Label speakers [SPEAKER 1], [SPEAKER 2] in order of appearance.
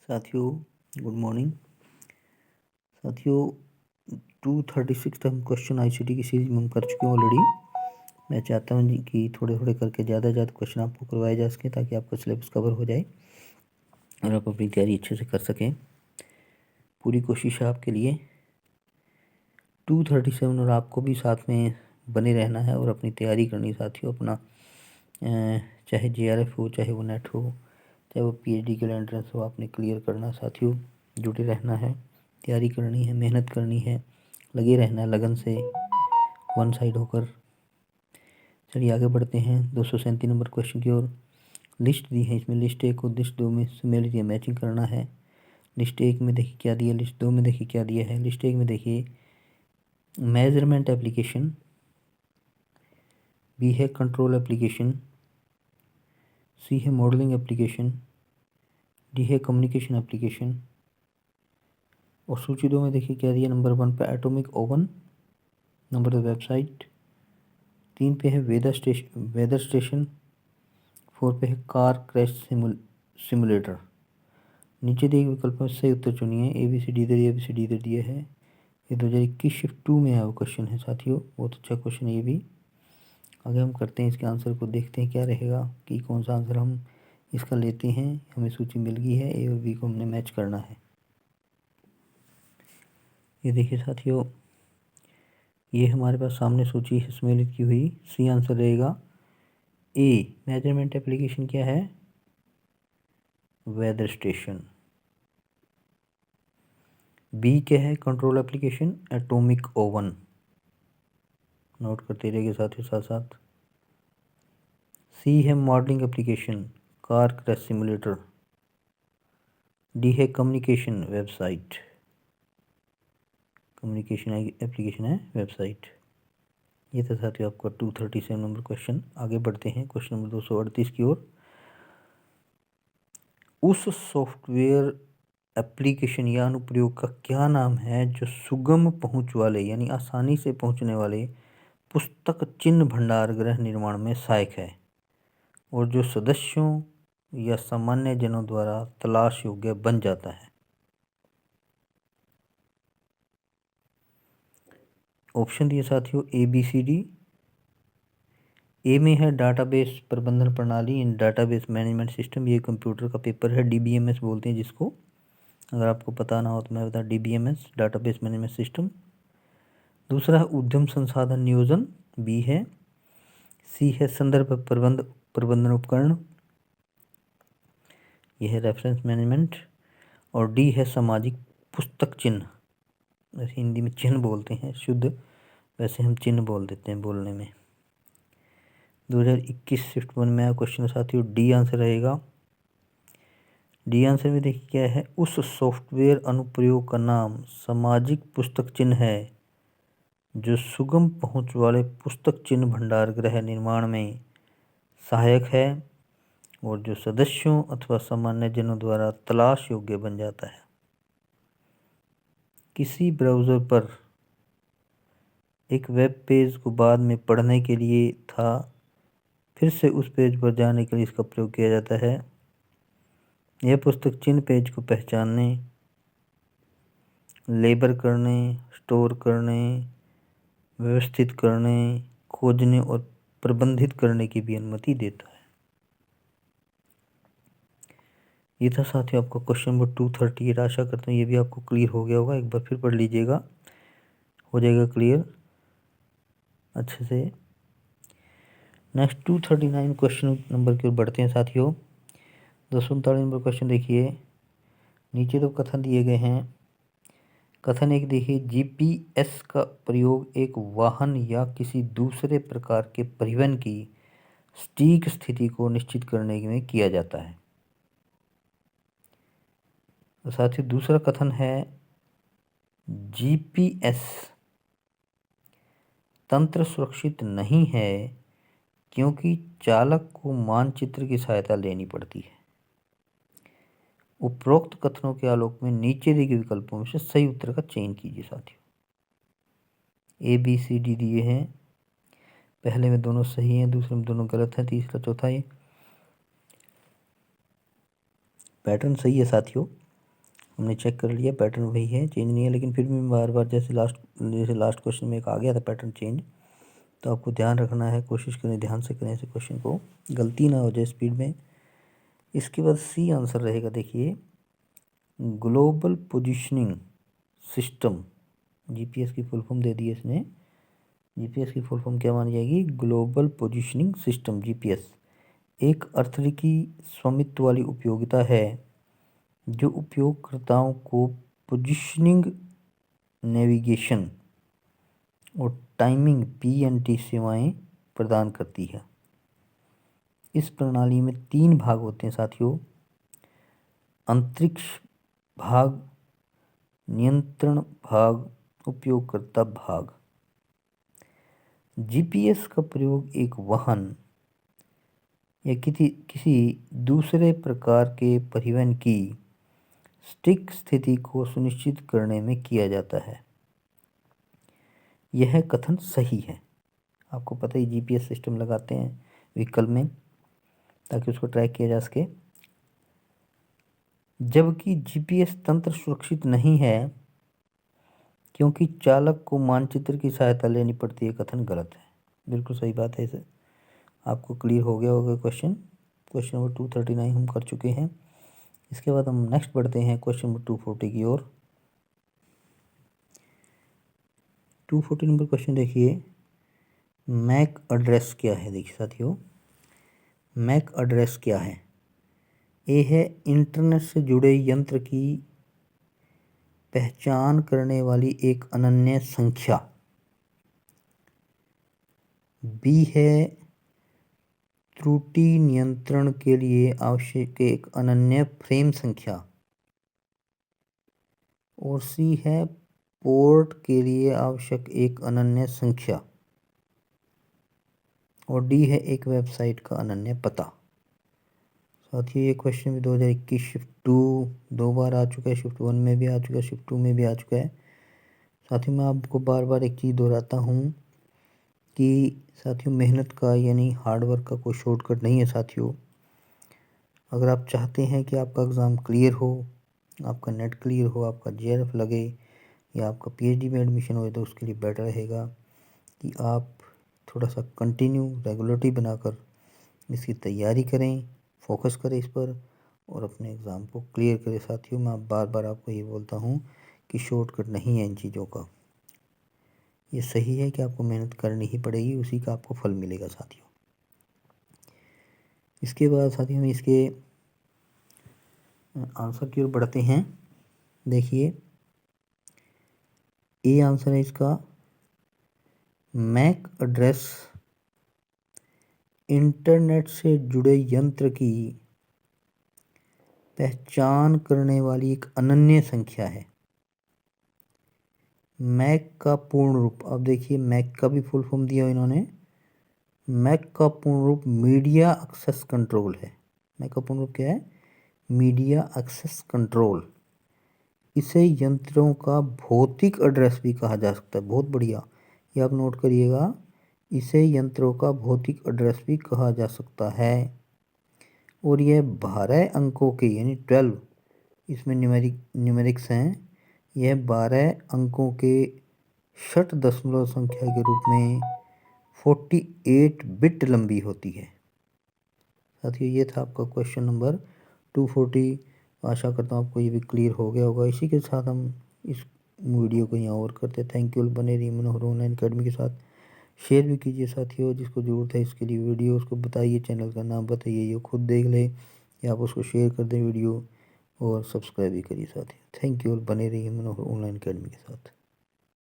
[SPEAKER 1] साथियों good morning. साथियों 236 हम क्वेश्चन आईसीटी की सीरीज में हम कर चुके हैं ऑलरेडी। मैं चाहता हूँ कि थोड़े थोड़े करके ज़्यादा क्वेश्चन आपको करवाए जा सकें ताकि आपका सिलेबस कवर हो जाए और आप अपनी तैयारी अच्छे से कर सकें। पूरी कोशिश है आपके लिए 237 और आपको भी साथ में बने रहना है और अपनी तैयारी करनी साथियों। अपना चाहे जेआरएफ हो, चाहे वो नेट हो, चाहे वो पीएचडी के लिए एंट्रेंस हो, आपने क्लियर करना साथियों। जुटे रहना है, तैयारी करनी है, मेहनत करनी है, लगे रहना है लगन से, वन साइड होकर। चलिए आगे बढ़ते हैं 237 नंबर क्वेश्चन की ओर। लिस्ट दी है, इसमें लिस्ट 1 और लिस्ट 2 में सिमिलरिटी मैचिंग करना है। लिस्ट 1 में देखिए क्या दिया, लिस्ट 2 में देखिए क्या दिया है। लिस्ट 1 में देखिए मेजरमेंट एप्लीकेशन, बी है कंट्रोल एप्लीकेशन, सी है मॉडलिंग एप्लीकेशन, डी है कम्युनिकेशन एप्लीकेशन। और सूची 2 में देखिए क्या दिया। नंबर 1 पे एटॉमिक ओवन, नंबर 2 वेबसाइट, 3 पे है वेदर स्टेशन, 4 पे है कार क्रैश सिमुलेटर। नीचे दिए विकल्प में सही उत्तर चुनिए। ABCD इधर दिया है। ये 2021 शिफ्ट 2 में आया वो क्वेश्चन है साथियों, बहुत अच्छा क्वेश्चन है ये भी। आगे हम करते हैं इसके आंसर को, देखते हैं क्या रहेगा कि कौन सा आंसर हम इसका लेते हैं। हमें सूची मिल गई है, A और B को हमने मैच करना है। ये देखिए साथियों, ये हमारे पास सामने सूची है सम्मिलित की हुई। सी आंसर रहेगा ए, मेजरमेंट एप्लीकेशन क्या है, वेदर स्टेशन। बी क्या है, control application, atomic oven. Note करते रहिए साथियों साथ साथ। सी है modelling application, car crash simulator. D है कम्युनिकेशन वेबसाइट, कम्युनिकेशन एप्लीकेशन है वेबसाइट। ये था साथियों आपका 237 नंबर क्वेश्चन। आगे बढ़ते हैं क्वेश्चन नंबर 238 की ओर। उस सॉफ्टवेयर एप्लीकेशन या अनुप्रयोग का क्या नाम है जो सुगम पहुंच वाले यानी आसानी से पहुंचने वाले पुस्तक चिन्ह भंडार गृह निर्माण में सहायक है और जो सदस्यों या सामान्य जनों द्वारा तलाश योग्य बन जाता है। ऑप्शन दिए साथियों ABCD। ए में है डाटाबेस प्रबंधन प्रणाली इन डाटाबेस मैनेजमेंट सिस्टम, ये कंप्यूटर का पेपर है, DBMS बोलते हैं जिसको। अगर आपको पता ना हो तो मैं बता, DBMS डाटाबेस मैनेजमेंट सिस्टम। दूसरा है उद्यम संसाधन नियोजन, बी है। सी है संदर्भ प्रबंधन उपकरण, यह है रेफरेंस मैनेजमेंट। और डी है सामाजिक पुस्तक चिन्ह, वैसे हिंदी में चिन्ह बोलते हैं शुद्ध, वैसे हम चिन्ह बोल देते हैं बोलने में। 2021 शिफ्ट 1 में आया क्वेश्चन साथियों, डी आंसर रहेगा। डी आंसर में देखिए क्या है, उस सॉफ्टवेयर अनुप्रयोग का नाम सामाजिक पुस्तक चिन्ह है जो सुगम पहुंच वाले पुस्तक चिन्ह भंडार गृह निर्माण में सहायक है और जो सदस्यों अथवा सामान्य जनों द्वारा तलाश योग्य बन जाता है। किसी ब्राउज़र पर एक वेब पेज को बाद में पढ़ने के लिए था, फिर से उस पेज पर जाने के लिए इसका प्रयोग किया जाता है। यह पुस्तक चिन्ह पेज को पहचानने, लेबल करने, स्टोर करने, व्यवस्थित करने, खोजने और प्रबंधित करने की भी अनुमति देता है। ये था साथियों आपका क्वेश्चन नंबर 238। आशा करता हूँ ये भी आपको क्लियर हो गया होगा। एक बार फिर पढ़ लीजिएगा, हो जाएगा क्लियर अच्छे से। नेक्स्ट 239 क्वेश्चन नंबर की ओर बढ़ते हैं साथियों। 239 नंबर क्वेश्चन देखिए, नीचे तो कथन दिए गए हैं। कथन एक देखिए, GPS का प्रयोग एक वाहन या किसी दूसरे प्रकार के परिवहन की सटीक स्थिति को निश्चित करने में किया जाता है। तो साथियों दूसरा कथन है, GPS तंत्र सुरक्षित नहीं है क्योंकि चालक को मानचित्र की सहायता लेनी पड़ती है। उपरोक्त कथनों के आलोक में नीचे दिए गए विकल्पों में से सही उत्तर का चयन कीजिए साथियों। ABCD दिए हैं, पहले में दोनों सही हैं, दूसरे में दोनों गलत हैं, तीसरा चौथा ये पैटर्न सही है साथियों। हमने चेक कर लिया, पैटर्न वही है, चेंज नहीं है, लेकिन फिर भी बार बार जैसे लास्ट क्वेश्चन में एक आ गया था पैटर्न चेंज, तो आपको ध्यान रखना है, कोशिश करें ध्यान से करें ऐसे क्वेश्चन को, गलती ना हो जाए स्पीड में। इसके बाद सी आंसर रहेगा, देखिए ग्लोबल पोजीशनिंग सिस्टम, जीपीएस की फुल फॉर्म दे दी है इसने। जीपीएस की फुल फॉर्म क्या मानी जाएगी? ग्लोबल पोजीशनिंग सिस्टम, जीपीएस एक अतिरिक्ती स्वामित्व वाली उपयोगिता है जो उपयोगकर्ताओं को पोजीशनिंग, नेविगेशन और टाइमिंग पीएनटी सेवाएं प्रदान करती है। इस प्रणाली में 3 भाग होते हैं साथियों, अंतरिक्ष भाग, नियंत्रण भाग, उपयोगकर्ता भाग। जीपीएस का प्रयोग एक वाहन या किसी दूसरे प्रकार के परिवहन की सटीक स्थिति को सुनिश्चित करने में किया जाता है। यह कथन सही है। आपको पता ही जीपीएस सिस्टम लगाते हैं व्हीकल में ताकि उसको ट्रैक किया जा सके, जबकि जीपीएस तंत्र सुरक्षित नहीं है क्योंकि चालक को मानचित्र की सहायता लेनी पड़ती है, कथन गलत है। बिल्कुल सही बात है। इसे आपको क्लियर हो गया होगा क्वेश्चन नंबर 239 हम कर चुके हैं। इसके बाद हम नेक्स्ट बढ़ते हैं क्वेश्चन नंबर 240 की ओर। 240 नंबर क्वेश्चन देखिए, मैक एड्रेस क्या है? देखिए साथियों, मैक एड्रेस क्या है? ए है इंटरनेट से जुड़े यंत्र की पहचान करने वाली एक अनन्य संख्या। बी है त्रुटि नियंत्रण के लिए आवश्यक एक अनन्य फ्रेम संख्या। और सी है पोर्ट के लिए आवश्यक एक अनन्य संख्या। और डी है एक वेबसाइट का अनन्य पता। साथियों ये क्वेश्चन भी 2021 शिफ्ट 2 2 बार आ चुका है, शिफ्ट 1 में भी आ चुका है, शिफ्ट 2 में भी आ चुका है। साथियों मैं आपको बार बार एक चीज़ दोहराता हूँ कि साथियों मेहनत का यानी हार्डवर्क का कोई शॉर्टकट नहीं है साथियों। अगर आप चाहते हैं कि आपका एग्ज़ाम क्लियर हो, आपका नेट क्लियर हो, आपका जेआरएफ लगे या आपका पीएचडी में एडमिशन हो, तो उसके लिए बेटर रहेगा कि आप थोड़ा सा कंटिन्यू रेगुलरिटी बनाकर इसकी तैयारी करें, फोकस करें इस पर और अपने एग्ज़ाम को क्लियर करें। साथियों मैं बार बार आपको ये बोलता हूँ कि शॉर्टकट नहीं है इन चीज़ों का। ये सही है कि आपको मेहनत करनी ही पड़ेगी, उसी का आपको फल मिलेगा साथियों। इसके बाद साथियों हम इसके आंसर की ओर बढ़ते हैं। देखिए ए आंसर है इसका, मैक एड्रेस इंटरनेट से जुड़े यंत्र की पहचान करने वाली एक अनन्य संख्या है। मैक का पूर्ण रूप, अब देखिए मैक का भी फुल फॉर्म दिया इन्होंने। मैक का पूर्ण रूप मीडिया एक्सेस कंट्रोल है। मैक का पूर्ण रूप क्या है? Media access control. इसे यंत्रों का भौतिक एड्रेस भी कहा जा सकता है। बहुत बढ़िया, ये आप नोट करिएगा, इसे यंत्रों का भौतिक एड्रेस भी कहा जा सकता है। और यह 12 अंकों के यानी 12, इसमें न्यूमेरिक्स हैं, यह 12 अंकों के षट दशमलव संख्या के रूप में 48 बिट लंबी होती है। साथियों ये था आपका क्वेश्चन नंबर 240। आशा करता हूँ आपको ये भी क्लियर हो गया होगा। इसी के साथ हम इस वीडियो को यहाँ और करते हैं। Thank you. बने रहिए मनोहर ऑनलाइन अकेडमी के साथ, शेयर भी कीजिए साथियों, जिसको ज़रूरत है इसके लिए वीडियो उसको बताइए, चैनल का नाम बताइए, ये खुद देख ले या आप उसको शेयर कर दें वीडियो, और सब्सक्राइब भी करिए साथियों। Thank you. बने रहिए मनोहर ऑनलाइन अकेडमी के साथ।